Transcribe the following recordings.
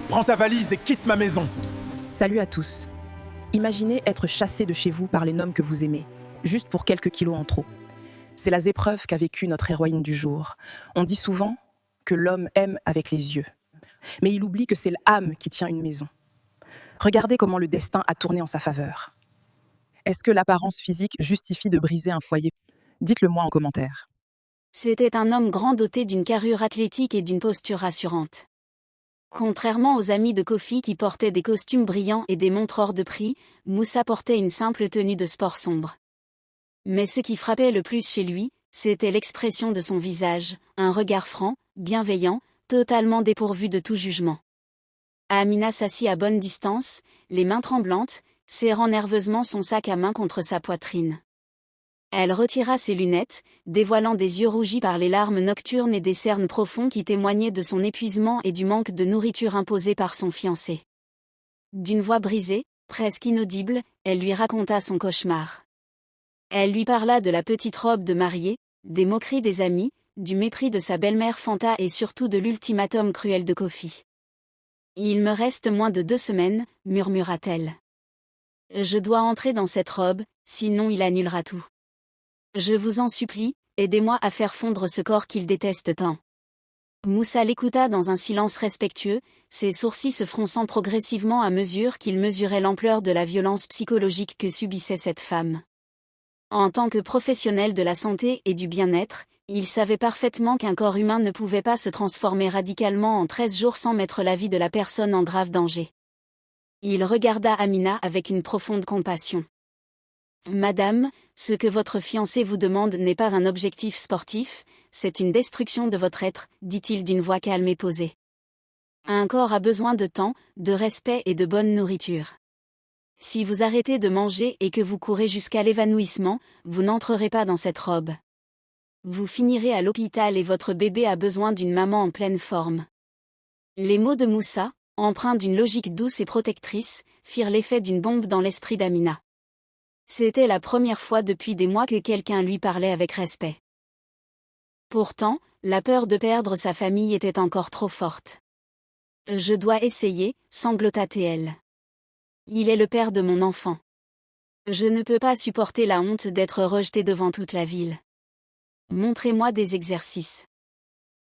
Prends ta valise et quitte ma maison. Salut à tous. Imaginez être chassé de chez vous par les noms que vous aimez, juste pour quelques kilos en trop. C'est la épreuve qu'a vécue notre héroïne du jour. On dit souvent que l'homme aime avec les yeux, mais il oublie que c'est l'âme qui tient une maison. Regardez comment le destin a tourné en sa faveur. Est-ce que l'apparence physique justifie de briser un foyer? Dites-le moi en commentaire. C'était un homme grand doté d'une carrure athlétique et d'une posture rassurante. Contrairement aux amis de Kofi qui portaient des costumes brillants et des montres hors de prix, Moussa portait une simple tenue de sport sombre. Mais ce qui frappait le plus chez lui, c'était l'expression de son visage, un regard franc, bienveillant, totalement dépourvu de tout jugement. Amina s'assit à bonne distance, les mains tremblantes, serrant nerveusement son sac à main contre sa poitrine. Elle retira ses lunettes, dévoilant des yeux rougis par les larmes nocturnes et des cernes profonds qui témoignaient de son épuisement et du manque de nourriture imposé par son fiancé. D'une voix brisée, presque inaudible, elle lui raconta son cauchemar. Elle lui parla de la petite robe de mariée, des moqueries des amis, du mépris de sa belle-mère Fanta et surtout de l'ultimatum cruel de Kofi. « Il me reste moins de 2 semaines, murmura-t-elle. Je dois entrer dans cette robe, sinon il annulera tout. Je vous en supplie, aidez-moi à faire fondre ce corps qu'il déteste tant. » Moussa l'écouta dans un silence respectueux, ses sourcils se fronçant progressivement à mesure qu'il mesurait l'ampleur de la violence psychologique que subissait cette femme. En tant que professionnel de la santé et du bien-être, il savait parfaitement qu'un corps humain ne pouvait pas se transformer radicalement en 13 jours sans mettre la vie de la personne en grave danger. Il regarda Amina avec une profonde compassion. « Madame, ce que votre fiancé vous demande n'est pas un objectif sportif, c'est une destruction de votre être, dit-il d'une voix calme et posée. Un corps a besoin de temps, de respect et de bonne nourriture. Si vous arrêtez de manger et que vous courez jusqu'à l'évanouissement, vous n'entrerez pas dans cette robe. Vous finirez à l'hôpital et votre bébé a besoin d'une maman en pleine forme. » Les mots de Moussa, empreints d'une logique douce et protectrice, firent l'effet d'une bombe dans l'esprit d'Amina. C'était la première fois depuis des mois que quelqu'un lui parlait avec respect. Pourtant, la peur de perdre sa famille était encore trop forte. « Je dois essayer, sanglota-t-elle. Il est le père de mon enfant. Je ne peux pas supporter la honte d'être rejeté devant toute la ville. Montrez-moi des exercices.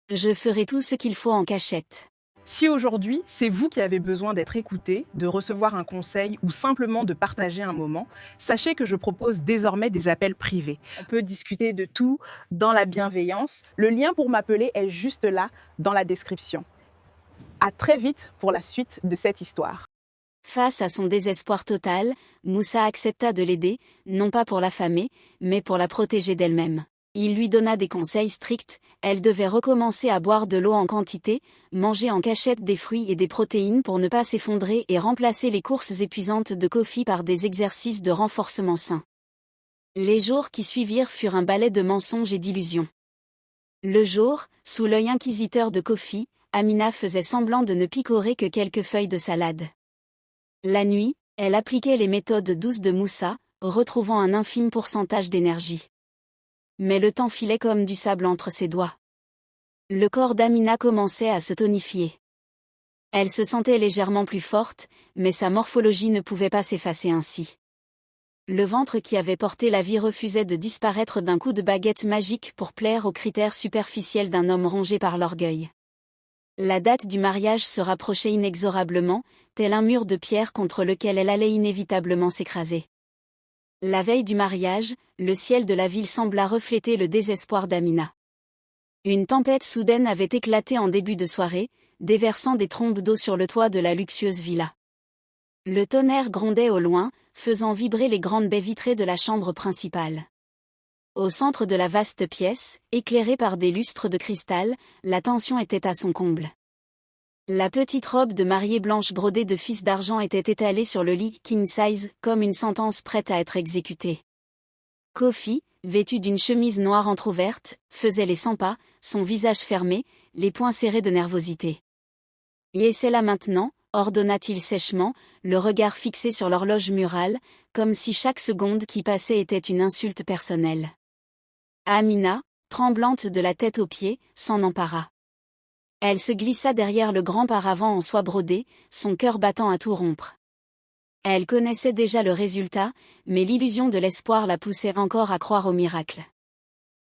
Je ferai tout ce qu'il faut en cachette. » Si aujourd'hui, c'est vous qui avez besoin d'être écouté, de recevoir un conseil ou simplement de partager un moment, sachez que je propose désormais des appels privés. On peut discuter de tout dans la bienveillance. Le lien pour m'appeler est juste là, dans la description. À très vite pour la suite de cette histoire. Face à son désespoir total, Moussa accepta de l'aider, non pas pour l'affamer, mais pour la protéger d'elle-même. Il lui donna des conseils stricts, elle devait recommencer à boire de l'eau en quantité, manger en cachette des fruits et des protéines pour ne pas s'effondrer et remplacer les courses épuisantes de Kofi par des exercices de renforcement sain. Les jours qui suivirent furent un balai de mensonges et d'illusions. Le jour, sous l'œil inquisiteur de Kofi, Amina faisait semblant de ne picorer que quelques feuilles de salade. La nuit, elle appliquait les méthodes douces de Moussa, retrouvant un infime pourcentage d'énergie. Mais le temps filait comme du sable entre ses doigts. Le corps d'Amina commençait à se tonifier. Elle se sentait légèrement plus forte, mais sa morphologie ne pouvait pas s'effacer ainsi. Le ventre qui avait porté la vie refusait de disparaître d'un coup de baguette magique pour plaire aux critères superficiels d'un homme rongé par l'orgueil. La date du mariage se rapprochait inexorablement, tel un mur de pierre contre lequel elle allait inévitablement s'écraser. La veille du mariage, le ciel de la ville sembla refléter le désespoir d'Amina. Une tempête soudaine avait éclaté en début de soirée, déversant des trombes d'eau sur le toit de la luxueuse villa. Le tonnerre grondait au loin, faisant vibrer les grandes baies vitrées de la chambre principale. Au centre de la vaste pièce, éclairée par des lustres de cristal, la tension était à son comble. La petite robe de mariée blanche brodée de fils d'argent était étalée sur le lit king size, comme une sentence prête à être exécutée. Kofi, vêtu d'une chemise noire entr'ouverte, faisait les 100 pas, son visage fermé, les poings serrés de nervosité. « Et c'est là maintenant », ordonna-t-il sèchement, le regard fixé sur l'horloge murale, comme si chaque seconde qui passait était une insulte personnelle. Amina, tremblante de la tête aux pieds, s'en empara. Elle se glissa derrière le grand paravent en soie brodée, son cœur battant à tout rompre. Elle connaissait déjà le résultat, mais l'illusion de l'espoir la poussait encore à croire au miracle.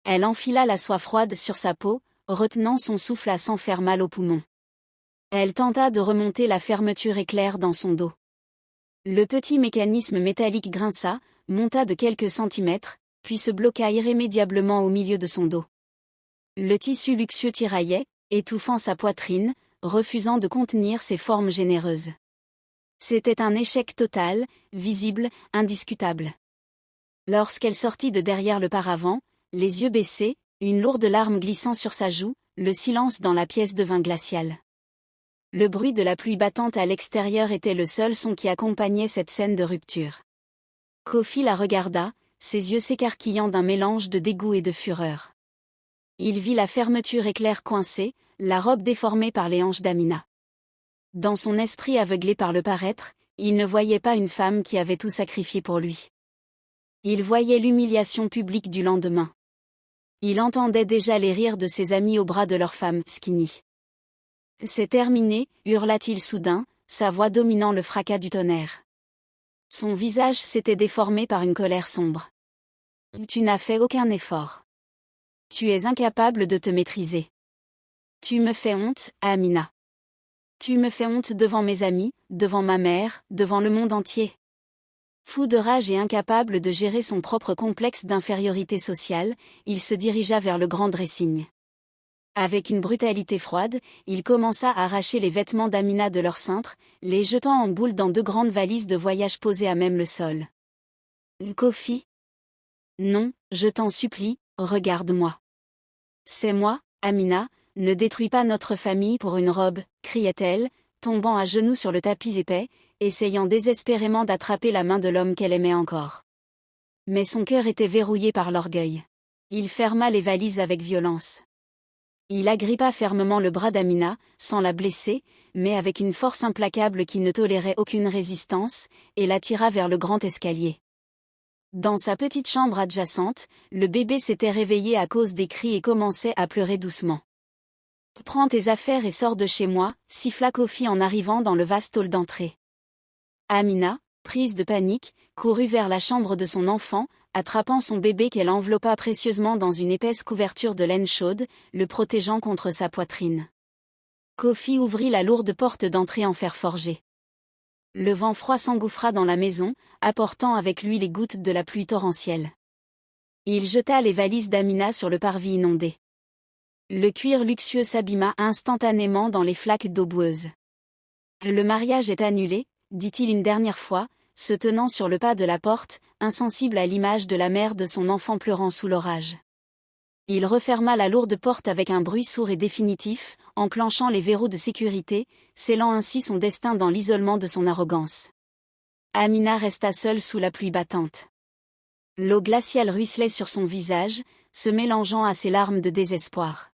Elle enfila la soie froide sur sa peau, retenant son souffle à s'en faire mal aux poumons. Elle tenta de remonter la fermeture éclair dans son dos. Le petit mécanisme métallique grinça, monta de quelques centimètres, puis se bloqua irrémédiablement au milieu de son dos. Le tissu luxueux tiraillait, étouffant sa poitrine, refusant de contenir ses formes généreuses. C'était un échec total, visible, indiscutable. Lorsqu'elle sortit de derrière le paravent, les yeux baissés, une lourde larme glissant sur sa joue, le silence dans la pièce devint glacial. Le bruit de la pluie battante à l'extérieur était le seul son qui accompagnait cette scène de rupture. Kofi la regarda, ses yeux s'écarquillant d'un mélange de dégoût et de fureur. Il vit la fermeture éclair coincée, la robe déformée par les hanches d'Amina. Dans son esprit aveuglé par le paraître, il ne voyait pas une femme qui avait tout sacrifié pour lui. Il voyait l'humiliation publique du lendemain. Il entendait déjà les rires de ses amis au bras de leur femme, Skinny. « C'est terminé », hurla-t-il soudain, sa voix dominant le fracas du tonnerre. Son visage s'était déformé par une colère sombre. « Tu n'as fait aucun effort. Tu es incapable de te maîtriser. Tu me fais honte, Amina. Tu me fais honte devant mes amis, devant ma mère, devant le monde entier. » Fou de rage et incapable de gérer son propre complexe d'infériorité sociale, il se dirigea vers le grand dressing. Avec une brutalité froide, il commença à arracher les vêtements d'Amina de leur cintre, les jetant en boule dans 2 grandes valises de voyage posées à même le sol. « Kofi ? Non, je t'en supplie, regarde-moi. C'est moi, Amina, ne détruis pas notre famille pour une robe, criait-elle, tombant à genoux sur le tapis épais, essayant désespérément d'attraper la main de l'homme qu'elle aimait encore. Mais son cœur était verrouillé par l'orgueil. Il ferma les valises avec violence. Il agrippa fermement le bras d'Amina, sans la blesser, mais avec une force implacable qui ne tolérait aucune résistance, et la tira vers le grand escalier. Dans sa petite chambre adjacente, le bébé s'était réveillé à cause des cris et commençait à pleurer doucement. « Prends tes affaires et sors de chez moi », siffla Kofi en arrivant dans le vaste hall d'entrée. Amina, prise de panique, courut vers la chambre de son enfant, attrapant son bébé qu'elle enveloppa précieusement dans une épaisse couverture de laine chaude, le protégeant contre sa poitrine. Kofi ouvrit la lourde porte d'entrée en fer forgé. Le vent froid s'engouffra dans la maison, apportant avec lui les gouttes de la pluie torrentielle. Il jeta les valises d'Amina sur le parvis inondé. Le cuir luxueux s'abîma instantanément dans les flaques d'eau boueuse. « Le mariage est annulé », dit-il une dernière fois, se tenant sur le pas de la porte, insensible à l'image de la mère de son enfant pleurant sous l'orage. Il referma la lourde porte avec un bruit sourd et définitif, enclenchant les verrous de sécurité, scellant ainsi son destin dans l'isolement de son arrogance. Amina resta seule sous la pluie battante. L'eau glaciale ruisselait sur son visage, se mélangeant à ses larmes de désespoir.